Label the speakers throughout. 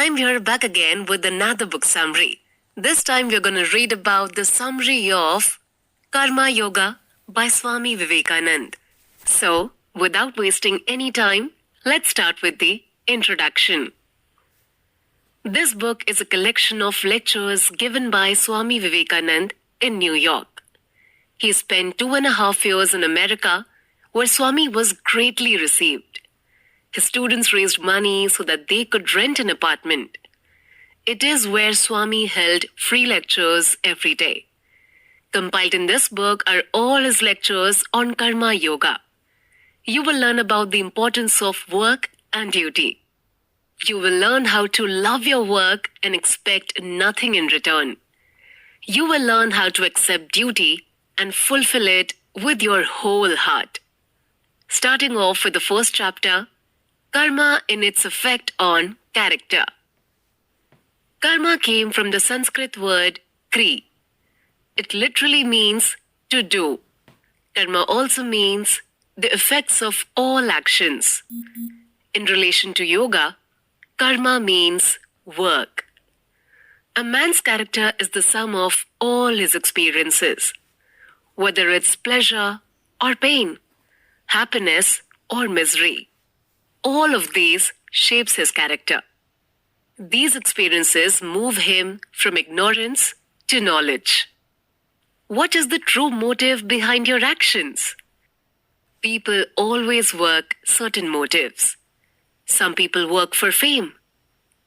Speaker 1: I'm here back again with another book summary. This time we're going to read about the summary of Karma Yoga by Swami Vivekananda. So, without wasting any time, let's start with the introduction. This book is a collection of lectures given by Swami Vivekananda in New York. He spent 2.5 years in America, where Swami was greatly received. His students raised money so that they could rent an apartment. It is where Swami held free lectures every day. Compiled in this book are all his lectures on Karma Yoga. You will learn about the importance of work and duty. You will learn how to love your work and expect nothing in return. You will learn how to accept duty and fulfill it with your whole heart. Starting off with the first chapter, Karma in its effect on character. Karma came from the Sanskrit word kri. It literally means to do. Karma also means the effects of all actions. In relation to yoga, karma means work. A man's character is the sum of all his experiences, whether it's pleasure or pain, happiness or misery. All of these shapes his character. These experiences move him from ignorance to knowledge. What is the true motive behind your actions? People always work certain motives. Some people work for fame.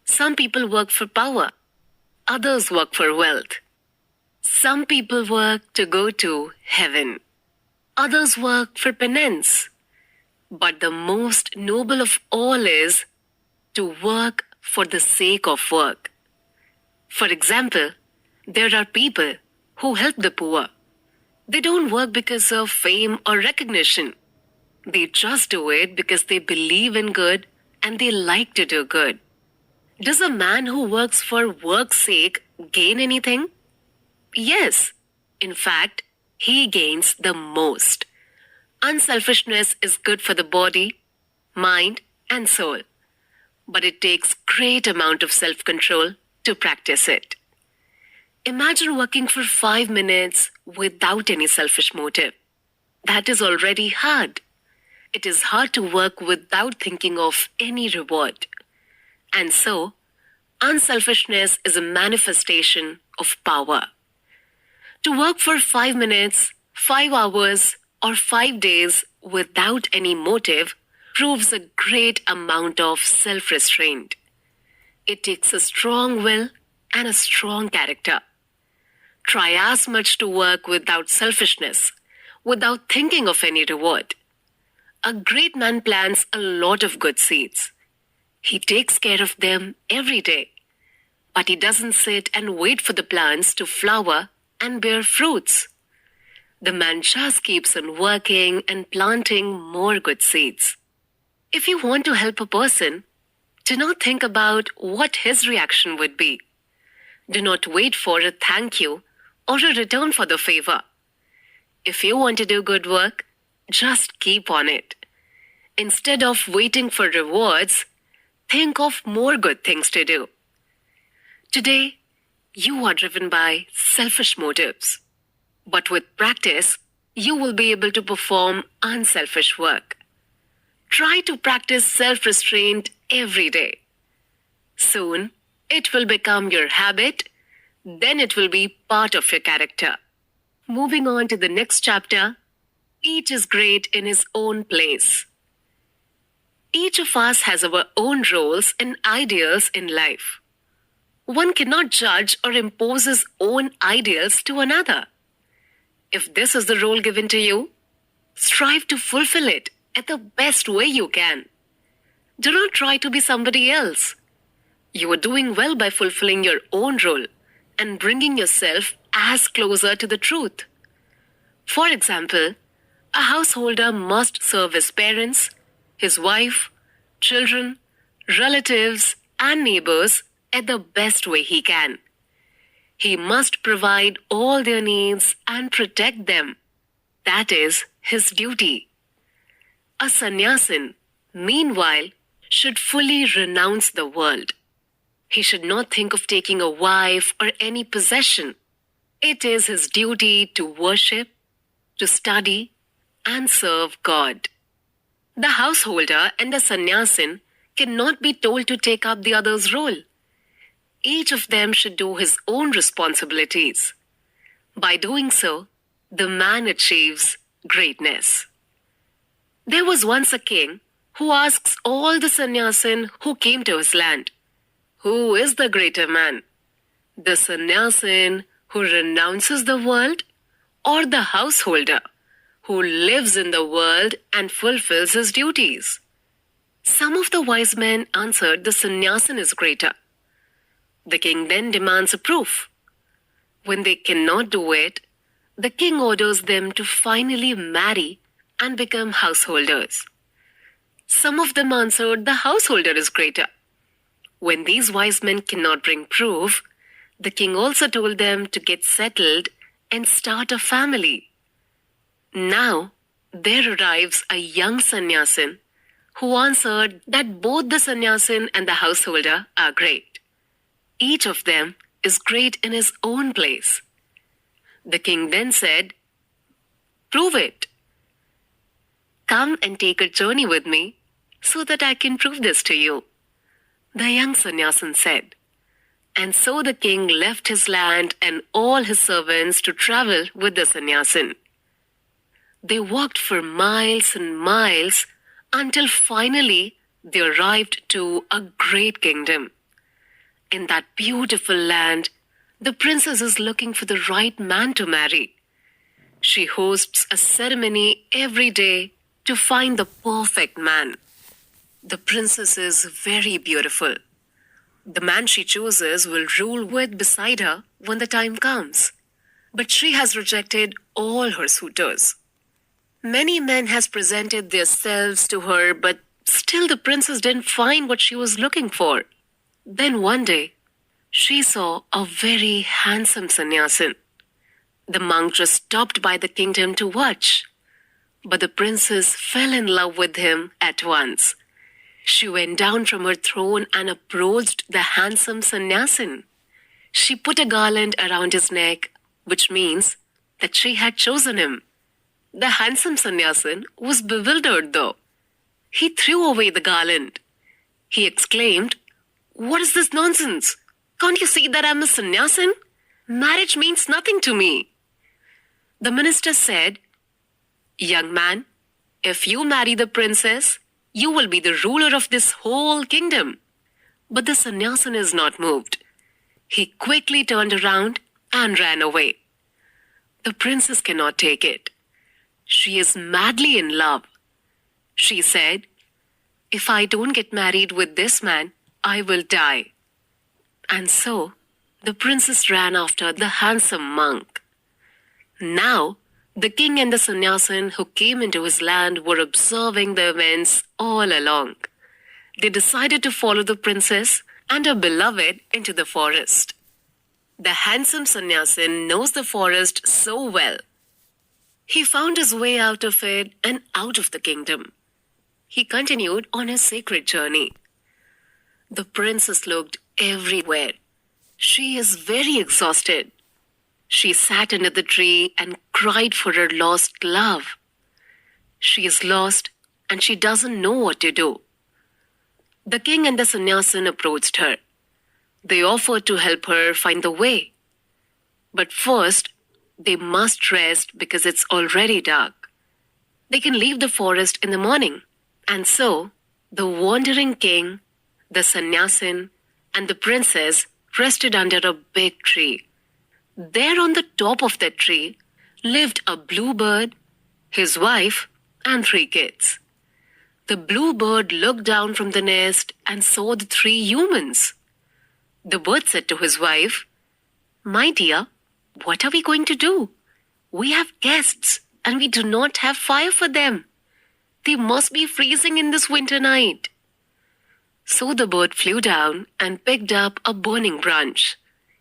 Speaker 1: Some people work for power. Others work for wealth. Some people work to go to heaven. Others work for penance. But the most noble of all is to work for the sake of work. For example, there are people who help the poor. They don't work because of fame or recognition. They just do it because they believe in good and they like to do good. Does a man who works for work's sake gain anything? Yes. In fact, he gains the most. Unselfishness is good for the body, mind, and soul. But it takes great amount of self-control to practice it. Imagine working for 5 minutes without any selfish motive. That is already hard. It is hard to work without thinking of any reward. And so, unselfishness is a manifestation of power. To work for 5 minutes, 5 hours, or 5 days without any motive proves a great amount of self-restraint. It takes a strong will and a strong character. Try as much to work without selfishness, without thinking of any reward. A great man plants a lot of good seeds. He takes care of them every day. But he doesn't sit and wait for the plants to flower and bear fruits. The man just keeps on working and planting more good seeds. If you want to help a person, do not think about what his reaction would be. Do not wait for a thank you or a return for the favor. If you want to do good work, just keep on it. Instead of waiting for rewards, think of more good things to do. Today, you are driven by selfish motives. But with practice, you will be able to perform unselfish work. Try to practice self-restraint every day. Soon, it will become your habit, then it will be part of your character. Moving on to the next chapter, each is great in his own place. Each of us has our own roles and ideals in life. One cannot judge or impose his own ideals to another. If this is the role given to you, strive to fulfill it at the best way you can. Do not try to be somebody else. You are doing well by fulfilling your own role and bringing yourself as closer to the truth. For example, a householder must serve his parents, his wife, children, relatives, and neighbors at the best way he can. He must provide all their needs and protect them. That is his duty. A sannyasin, meanwhile, should fully renounce the world. He should not think of taking a wife or any possession. It is his duty to worship, to study, and serve God. The householder and the sannyasin cannot be told to take up the other's role. Each of them should do his own responsibilities. By doing so, the man achieves greatness. There was once a king who asks all the sannyasin who came to his land, "Who is the greater man? The sannyasin who renounces the world, or the householder who lives in the world and fulfills his duties?" Some of the wise men answered the sannyasin is greater. The king then demands a proof. When they cannot do it, the king orders them to finally marry and become householders. Some of them answered the householder is greater. When these wise men cannot bring proof, the king also told them to get settled and start a family. Now, there arrives a young sannyasin who answered that both the sannyasin and the householder are great. Each of them is great in his own place. The king then said, "Prove it. Come and take a journey with me so that I can prove this to you." The young sannyasin said. And so the king left his land and all his servants to travel with the sannyasin. They walked for miles and miles until finally they arrived to a great kingdom. In that beautiful land, the princess is looking for the right man to marry. She hosts a ceremony every day to find the perfect man. The princess is very beautiful. The man she chooses will rule with beside her when the time comes. But she has rejected all her suitors. Many men has presented themselves to her, but still the princess didn't find what she was looking for. Then one day, she saw a very handsome sannyasin. The monk just stopped by the kingdom to watch. But the princess fell in love with him at once. She went down from her throne and approached the handsome sannyasin. She put a garland around his neck, which means that she had chosen him. The handsome sannyasin was bewildered though. He threw away the garland. He exclaimed, "What is this nonsense? Can't you see that I'm a sannyasin? Marriage means nothing to me." The minister said, "Young man, if you marry the princess, you will be the ruler of this whole kingdom." But the sannyasin is not moved. He quickly turned around and ran away. The princess cannot take it. She is madly in love. She said, "If I don't get married with this man, I will die." And so, the princess ran after the handsome monk. Now, the king and the sannyasin who came into his land were observing the events all along. They decided to follow the princess and her beloved into the forest. The handsome sannyasin knows the forest so well. He found his way out of it and out of the kingdom. He continued on his sacred journey. The princess looked everywhere. She is very exhausted. She sat under the tree and cried for her lost love. She is lost and she doesn't know what to do. The king and the sannyasin approached her. They offered to help her find the way. But first, they must rest because it's already dark. They can leave the forest in the morning. And so, the wandering king, the sannyasin, and the princess rested under a big tree. There on the top of that tree lived a bluebird, his wife, and 3 kids. The bluebird looked down from the nest and saw the 3 humans. The bird said to his wife, "My dear, what are we going to do? We have guests and we do not have fire for them. They must be freezing in this winter night." So the bird flew down and picked up a burning branch.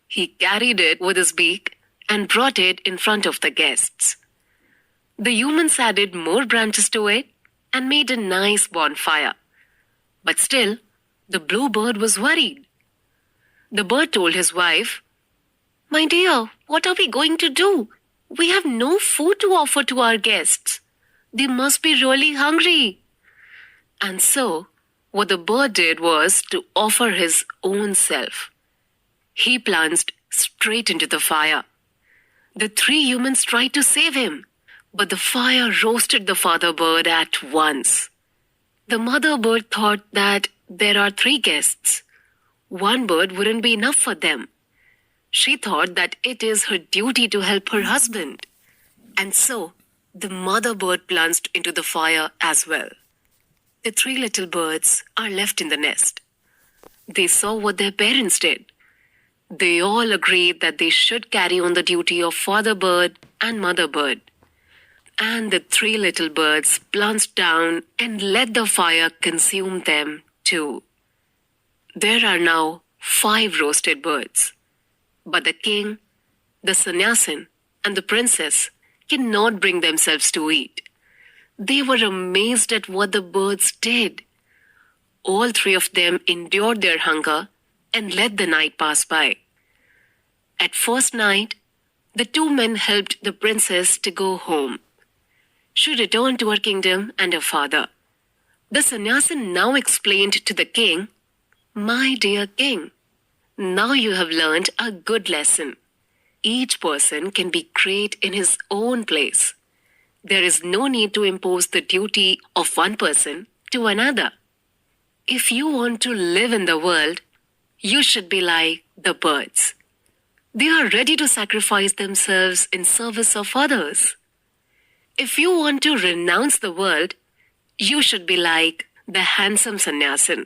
Speaker 1: He carried it with his beak and brought it in front of the guests. The humans added more branches to it and made a nice bonfire. But still, the bluebird was worried. The bird told his wife, "My dear, what are we going to do? We have no food to offer to our guests. They must be really hungry." And so, what the bird did was to offer his own self. He plunged straight into the fire. The three humans tried to save him, but the fire roasted the father bird at once. The mother bird thought that there are three guests. One bird wouldn't be enough for them. She thought that it is her duty to help her husband. And so, the mother bird plunged into the fire as well. The three little birds are left in the nest. They saw what their parents did. They all agreed that they should carry on the duty of father bird and mother bird. And the three little birds plunged down and let the fire consume them too. There are now 5 roasted birds. But the king, the sannyasin, and the princess cannot bring themselves to eat. They were amazed at what the birds did. All 3 of them endured their hunger and let the night pass by. At first night, the 2 men helped the princess to go home. She returned to her kingdom and her father. The sannyasin now explained to the king, "My dear king, now you have learned a good lesson. Each person can be great in his own place. There is no need to impose the duty of one person to another. If you want to live in the world, you should be like the birds. They are ready to sacrifice themselves in service of others. If you want to renounce the world, you should be like the handsome sannyasin."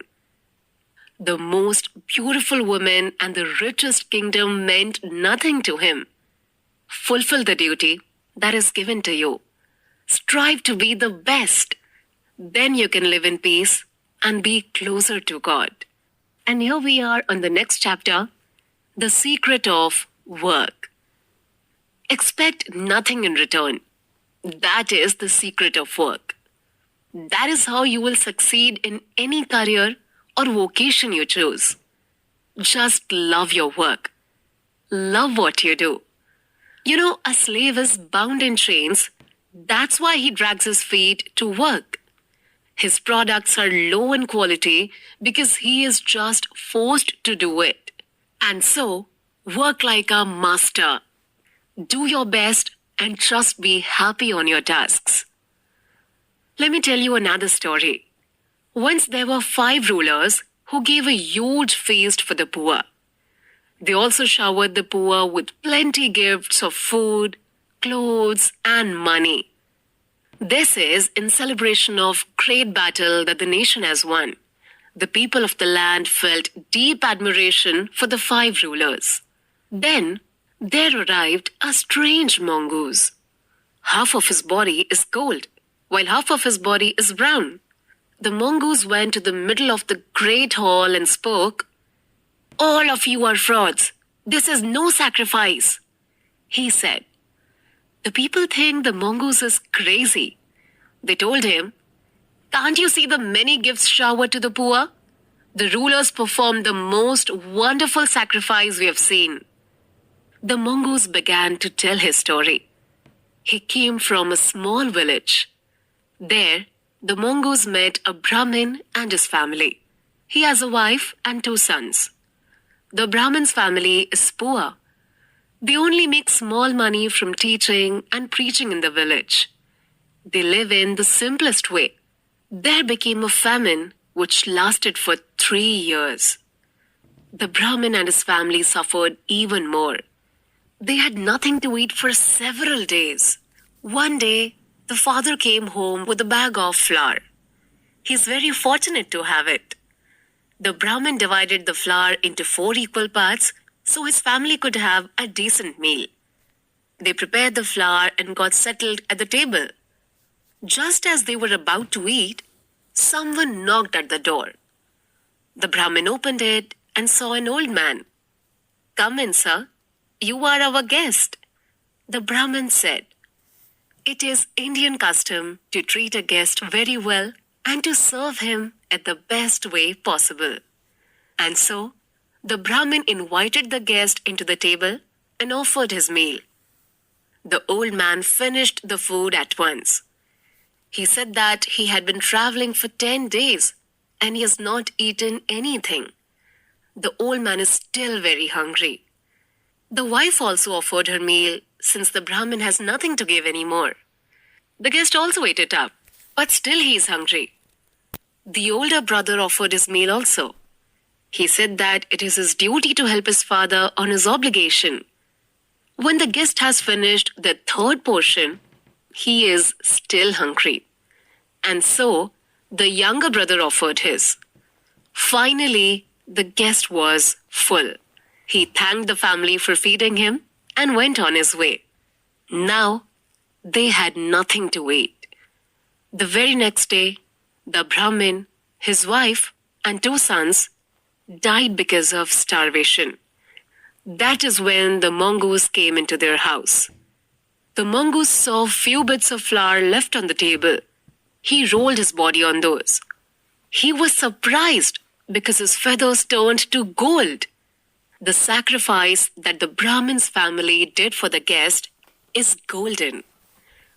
Speaker 1: The most beautiful woman and the richest kingdom meant nothing to him. Fulfill the duty that is given to you. Strive to be the best. Then you can live in peace and be closer to God. And here we are on the next chapter, the secret of work. Expect nothing in return. That is the secret of work. That is how you will succeed in any career or vocation you choose. Just love your work. Love what you do. You know, a slave is bound in chains. That's why he drags his feet to work. His products are low in quality because he is just forced to do it. And so, work like a master. Do your best and just be happy on your tasks. Let me tell you another story. Once there were 5 rulers who gave a huge feast for the poor. They also showered the poor with plenty gifts of food, clothes, and money. This is in celebration of great battle that the nation has won. The people of the land felt deep admiration for the 5 rulers. Then there arrived a strange mongoose. Half of his body is gold, while half of his body is brown. The mongoose went to the middle of the great hall and spoke, "All of you are frauds. This is no sacrifice," he said. The people think the mongoose is crazy. They told him, "Can't you see the many gifts showered to the poor? The rulers performed the most wonderful sacrifice we have seen." The mongoose began to tell his story. He came from a small village. There, the mongoose met a Brahmin and his family. He has a wife and 2 sons. The Brahmin's family is poor. They only make small money from teaching and preaching in the village. They live in the simplest way. There became a famine which lasted for 3 years. The Brahmin and his family suffered even more. They had nothing to eat for several days. One day, the father came home with a bag of flour. He's very fortunate to have it. The Brahmin divided the flour into 4 equal parts so his family could have a decent meal. They prepared the flour and got settled at the table. Just as they were about to eat, someone knocked at the door. The Brahmin opened it and saw an old man. "Come in, sir. You are our guest." The Brahmin said, "It is Indian custom to treat a guest very well and to serve him at the best way possible." And so, The Brahmin invited the guest into the table and offered his meal. The old man finished the food at once. He said that he had been traveling for 10 days and he has not eaten anything. The old man is still very hungry. The wife also offered her meal since the Brahmin has nothing to give anymore. The guest also ate it up, but still he is hungry. The older brother offered his meal also. He said that it is his duty to help his father on his obligation. When the guest has finished the third portion, he is still hungry. And so, the younger brother offered his. Finally, the guest was full. He thanked the family for feeding him and went on his way. Now, they had nothing to eat. The very next day, the Brahmin, his wife, and 2 sons died because of starvation. That is when the mongoose came into their house. The mongoose saw few bits of flour left on the table. He rolled his body on those. He was surprised because his feathers turned to gold. The sacrifice that the Brahmin's family did for the guest is golden.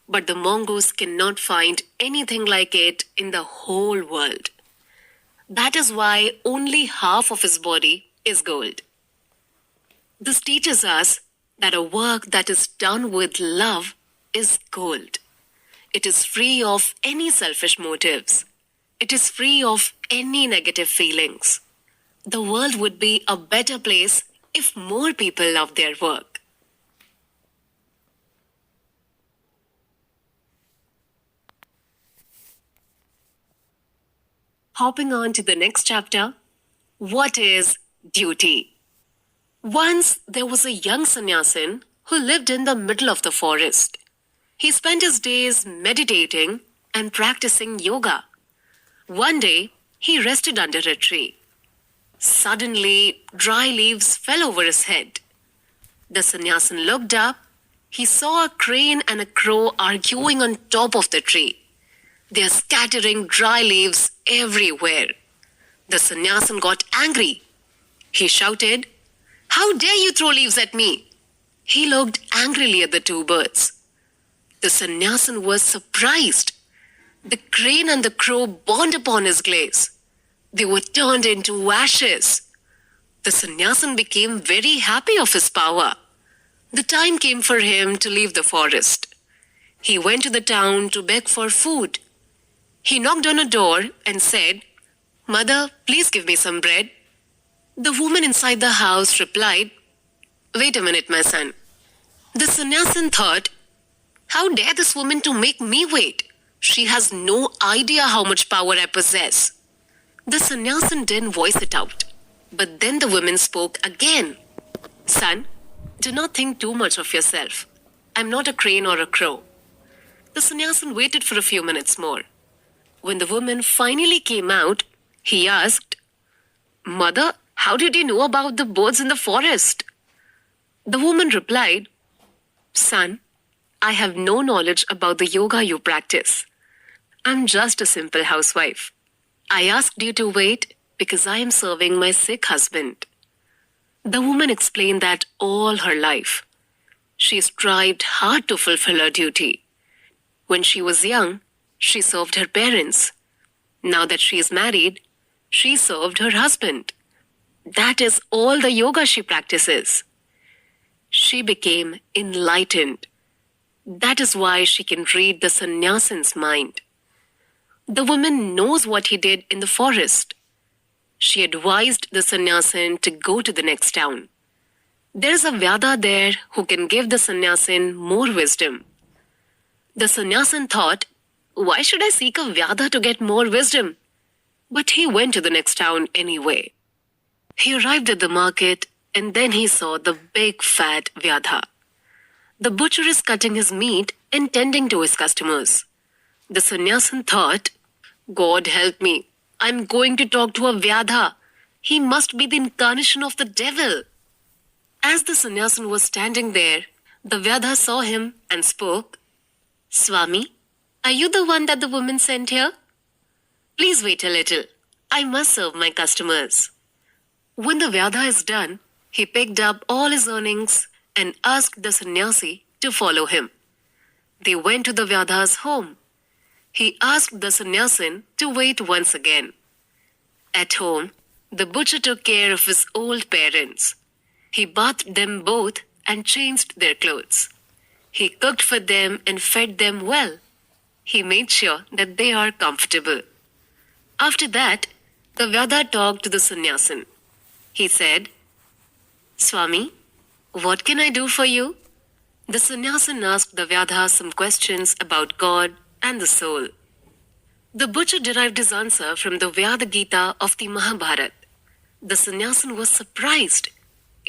Speaker 1: But the mongoose cannot find anything like it in the whole world. That is why only half of his body is gold. This teaches us that a work that is done with love is gold. It is free of any selfish motives. It is free of any negative feelings. The world would be a better place if more people love their work. Hopping on to the next chapter, what is duty? Once there was a young sannyasin who lived in the middle of the forest. He spent his days meditating and practicing yoga. One day, he rested under a tree. Suddenly, dry leaves fell over his head. The sannyasin looked up. He saw a crane and a crow arguing on top of the tree. They are scattering dry leaves everywhere. The sannyasin got angry. He shouted, "How dare you throw leaves at me?" He looked angrily at the 2 birds. The sannyasin was surprised. The crane and the crow burned upon his glaze. They were turned into ashes. The sannyasin became very happy of his power. The time came for him to leave the forest. He went to the town to beg for food. He knocked on a door and said, "Mother, please give me some bread." The woman inside the house replied, "Wait a minute, my son." The sannyasin thought, "How dare this woman to make me wait? She has no idea how much power I possess." The sannyasin didn't voice it out. But then the woman spoke again. "Son, do not think too much of yourself. I'm not a crane or a crow." The sannyasin waited for a few minutes more. When the woman finally came out, he asked, "Mother, how did you know about the birds in the forest?" The woman replied, "Son, I have no knowledge about the yoga you practice. I'm just a simple housewife. I asked you to wait because I am serving my sick husband." The woman explained that all her life, she strived hard to fulfill her duty. When she was young, she served her parents. Now that she is married, she served her husband. That is all the yoga she practices. She became enlightened. That is why she can read the sannyasin's mind. The woman knows what he did in the forest. She advised the sannyasin to go to the next town. There is a Vyada there who can give the sannyasin more wisdom. The sannyasin thought, "Why should I seek a Vyada to get more wisdom?" But he went to the next town anyway. He arrived at the market and then he saw the big fat Vyada. The butcher is cutting his meat and tending to his customers. The sannyasin thought, "God help me, I'm going to talk to a Vyada. He must be the incarnation of the devil." As the sannyasin was standing there, the Vyada saw him and spoke, "Swami, are you the one that the woman sent here? Please wait a little. I must serve my customers." When the Vyadha is done, he picked up all his earnings and asked the sannyasi to follow him. They went to the Vyadha's home. He asked the sannyasin to wait once again. At home, the butcher took care of his old parents. He bathed them both and changed their clothes. He cooked for them and fed them well. He made sure that they are comfortable. After that, the Vyadha talked to the sannyasin. He said, "Swami, what can I do for you?" The sannyasin asked the Vyadha some questions about God and the soul. The butcher derived his answer from the Vyada Gita of the Mahabharata. The sannyasin was surprised.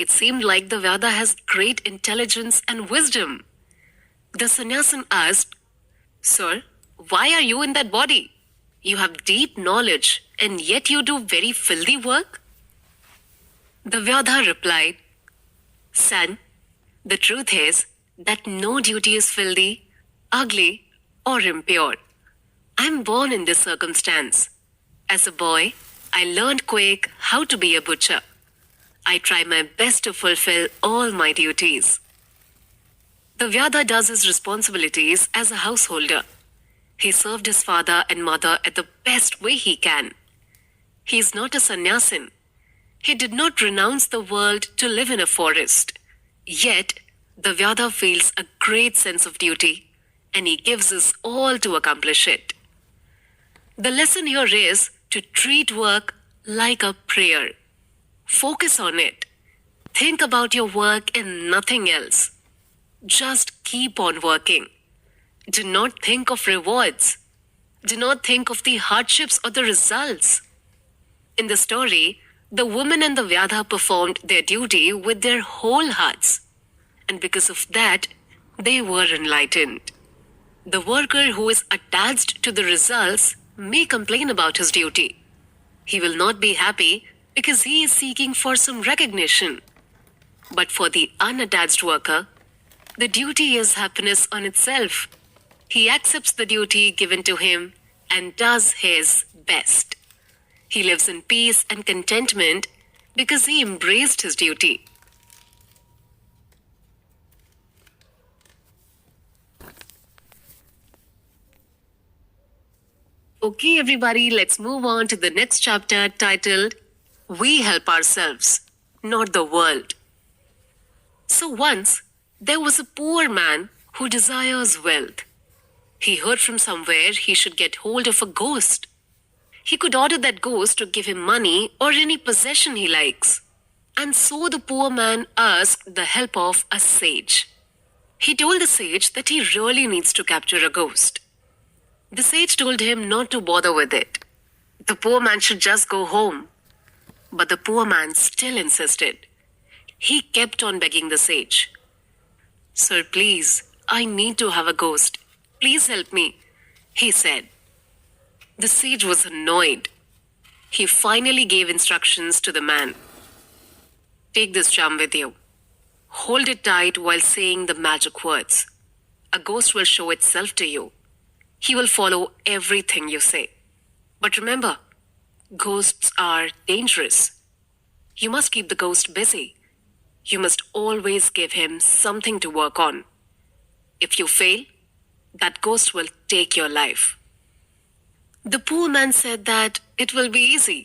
Speaker 1: It seemed like the Vyada has great intelligence and wisdom. The sannyasin asked, "Sir, why are you in that body? You have deep knowledge and yet you do very filthy work?" The Vyadha replied, "Son, the truth is that no duty is filthy, ugly, or impure. I am born in this circumstance. As a boy, I learned quick how to be a butcher. I try my best to fulfill all my duties." The Vyada does his responsibilities as a householder. He served his father and mother at the best way he can. He is not a sannyasin. He did not renounce the world to live in a forest. Yet, the Vyada feels a great sense of duty and he gives his all to accomplish it. The lesson here is to treat work like a prayer. Focus on it. Think about your work and nothing else. Just keep on working. Do not think of rewards. Do not think of the hardships or the results. In the story, the woman and the Vyadha performed their duty with their whole hearts. And because of that, they were enlightened. The worker who is attached to the results may complain about his duty. He will not be happy because he is seeking for some recognition. But for the unattached worker, the duty is happiness on itself. He accepts the duty given to him and does his best. He lives in peace and contentment because he embraced his duty. Okay, everybody, let's move on to the next chapter titled, We Help Ourselves, Not the World. So once, there was a poor man who desires wealth. He heard from somewhere he should get hold of a ghost. He could order that ghost to give him money or any possession he likes. And so the poor man asked the help of a sage. He told the sage that he really needs to capture a ghost. The sage told him not to bother with it. The poor man should just go home. But the poor man still insisted. He kept on begging the sage. "Sir, please, I need to have a ghost. Please help me," he said. The sage was annoyed. He finally gave instructions to the man. "Take this charm with you. Hold it tight while saying the magic words. A ghost will show itself to you. He will follow everything you say. But remember, ghosts are dangerous. You must keep the ghost busy. You must always give him something to work on. If you fail, that ghost will take your life." The poor man said that it will be easy.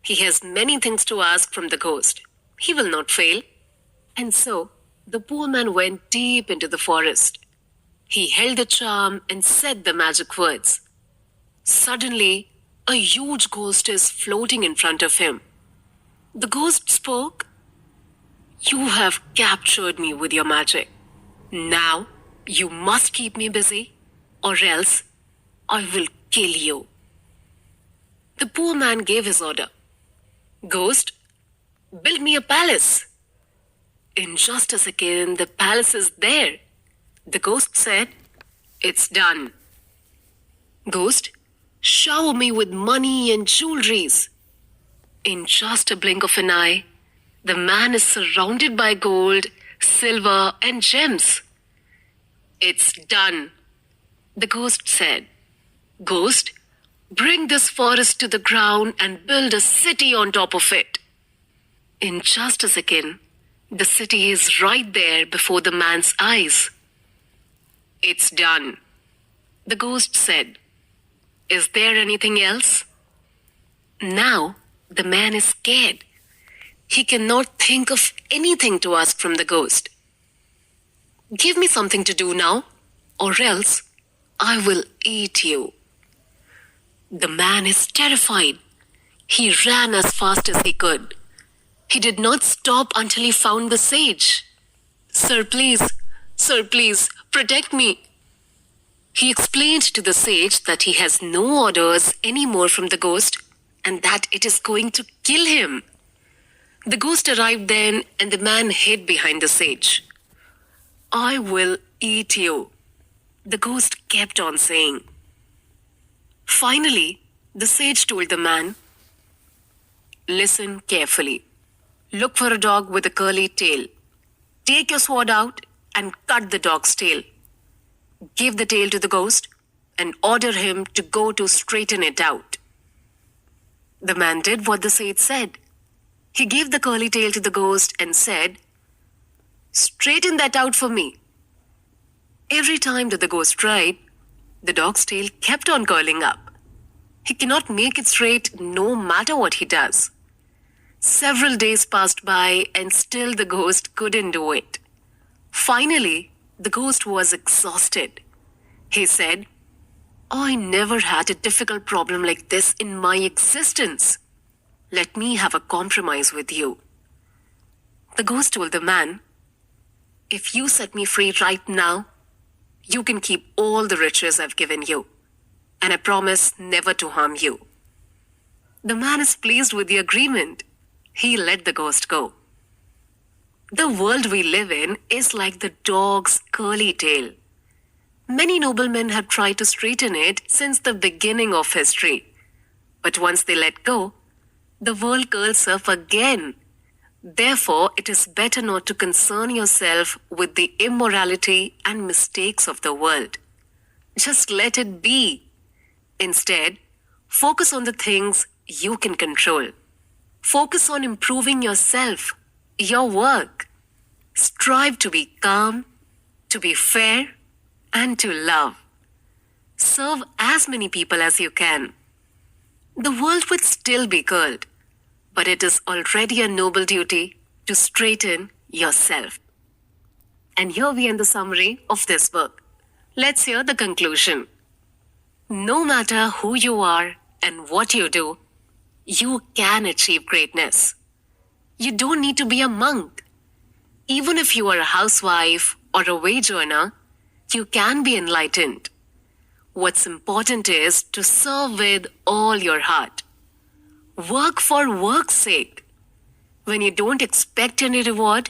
Speaker 1: He has many things to ask from the ghost. He will not fail. And so, the poor man went deep into the forest. He held the charm and said the magic words. Suddenly, a huge ghost is floating in front of him. The ghost spoke. "You have captured me with your magic. Now, you must keep me busy, or else I will kill you." The poor man gave his order. "Ghost, build me a palace." In just a second, the palace is there. The ghost said, "It's done." "Ghost, shower me with money and jewelries." In just a blink of an eye, the man is surrounded by gold, silver, and gems. "It's done," the ghost said. "Ghost, bring this forest to the ground and build a city on top of it." In just a second, the city is right there before the man's eyes. It's done, the ghost said. Is there anything else? Now, the man is scared. He cannot think of anything to ask from the ghost. Give me something to do now, or else I will eat you. The man is terrified. He ran as fast as he could. He did not stop until he found the sage. Sir, please, protect me. He explained to the sage that he has no orders anymore from the ghost and that it is going to kill him. The ghost arrived then and the man hid behind the sage. I will eat you, the ghost kept on saying. Finally, the sage told the man, listen carefully. Look for a dog with a curly tail. Take your sword out and cut the dog's tail. Give the tail to the ghost and order him to go to straighten it out. The man did what the sage said. He gave the curly tail to the ghost and said, straighten that out for me. Every time that the ghost tried, the dog's tail kept on curling up. He cannot make it straight no matter what he does. Several days passed by and still the ghost couldn't do it. Finally, the ghost was exhausted. He said, I never had a difficult problem like this in my existence. Let me have a compromise with you. The ghost told the man, if you set me free right now, you can keep all the riches I've given you, and I promise never to harm you. The man is pleased with the agreement. He let the ghost go. The world we live in is like the dog's curly tail. Many noblemen have tried to straighten it since the beginning of history. But once they let go, the world curls up again. Therefore, it is better not to concern yourself with the immorality and mistakes of the world. Just let it be. Instead, focus on the things you can control. Focus on improving yourself, your work. Strive to be calm, to be fair, and to love. Serve as many people as you can. The world would still be curled, but it is already a noble duty to straighten yourself. And here we end the summary of this book. Let's hear the conclusion. No matter who you are and what you do, you can achieve greatness. You don't need to be a monk. Even if you are a housewife or a wage earner, you can be enlightened. What's important is to serve with all your heart. Work for work's sake. When you don't expect any reward,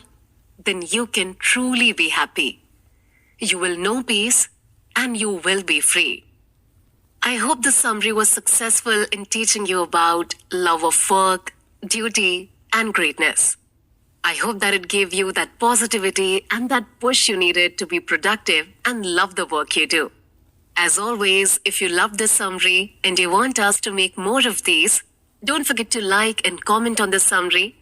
Speaker 1: then you can truly be happy. You will know peace and you will be free. I hope the summary was successful in teaching you about love of work, duty, and greatness. I hope that it gave you that positivity and that push you needed to be productive and love the work you do. As always, if you loved this summary and you want us to make more of these, don't forget to like and comment on this summary